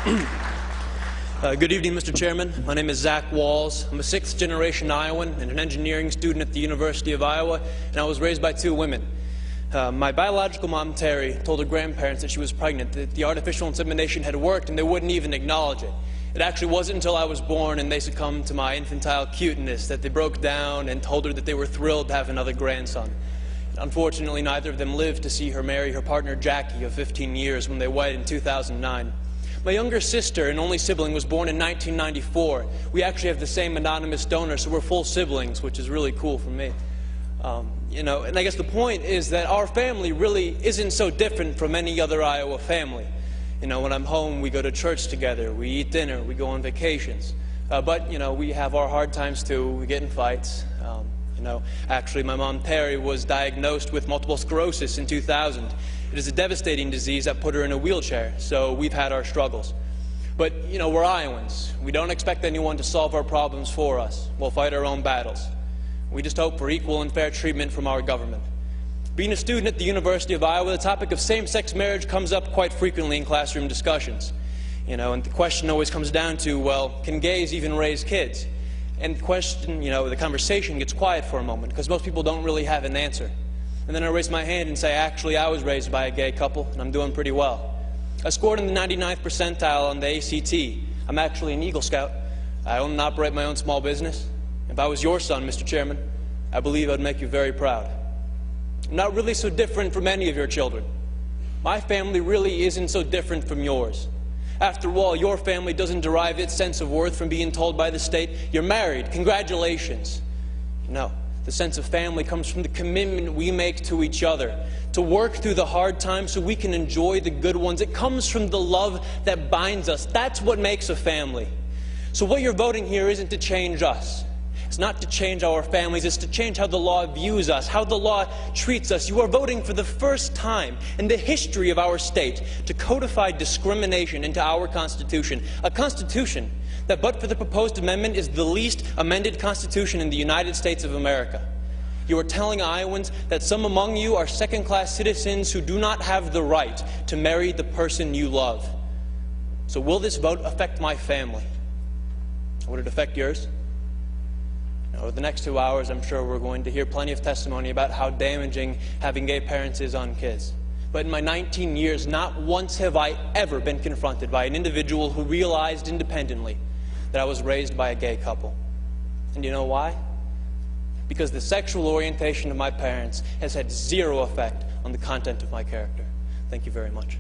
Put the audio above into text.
Good evening, Mr. Chairman. My name is Zach Wahls. I'm a sixth-generation Iowan and an engineering student at the University of Iowa, and I was raised by two women. My biological mom, Terry, told her grandparents that she was pregnant, that the artificial insemination had worked, and they wouldn't even acknowledge it. It actually wasn't until I was born and they succumbed to my infantile cuteness that they broke down and told her that they were thrilled to have another grandson. Unfortunately, neither of them lived to see her marry her partner, Jackie, of 15 years when they wed in 2009. My younger sister and only sibling was born in 1994. We actually have the same anonymous donor, so we're full siblings, which is really cool for me. And I guess the point is that our family really isn't so different from any other Iowa family. When I'm home, we go to church together, we eat dinner, we go on vacations. But we have our hard times too. We get in fights. Actually, my mom, Terry, was diagnosed with multiple sclerosis in 2000. It is a devastating disease that put her in a wheelchair, so we've had our struggles. But, we're Iowans. We don't expect anyone to solve our problems for us. We'll fight our own battles. We just hope for equal and fair treatment from our government. Being a student at the University of Iowa, the topic of same-sex marriage comes up quite frequently in classroom discussions. And the question always comes down to, well, can gays even raise kids? And the question, the conversation gets quiet for a moment because most people don't really have an answer. And then I raise my hand and say, actually, I was raised by a gay couple, and I'm doing pretty well. I scored in the 99th percentile on the ACT. I'm actually an Eagle Scout. I own and operate my own small business. If I was your son, Mr. Chairman, I believe I'd make you very proud. I'm not really so different from any of your children. My family really isn't so different from yours. After all, your family doesn't derive its sense of worth from being told by the state, you're married, congratulations. No, the sense of family comes from the commitment we make to each other, to work through the hard times so we can enjoy the good ones. It comes from the love that binds us. That's what makes a family. So what you're voting here isn't to change us. It's not to change our families, it's to change how the law views us, how the law treats us. You are voting for the first time in the history of our state to codify discrimination into our Constitution, a Constitution that, but for the proposed amendment, is the least amended Constitution in the United States of America. You are telling Iowans that some among you are second-class citizens who do not have the right to marry the person you love. So will this vote affect my family? Would it affect yours? Over the next 2 hours, I'm sure we're going to hear plenty of testimony about how damaging having gay parents is on kids. But in my 19 years, not once have I ever been confronted by an individual who realized independently that I was raised by a gay couple. And you know why? Because the sexual orientation of my parents has had zero effect on the content of my character. Thank you very much.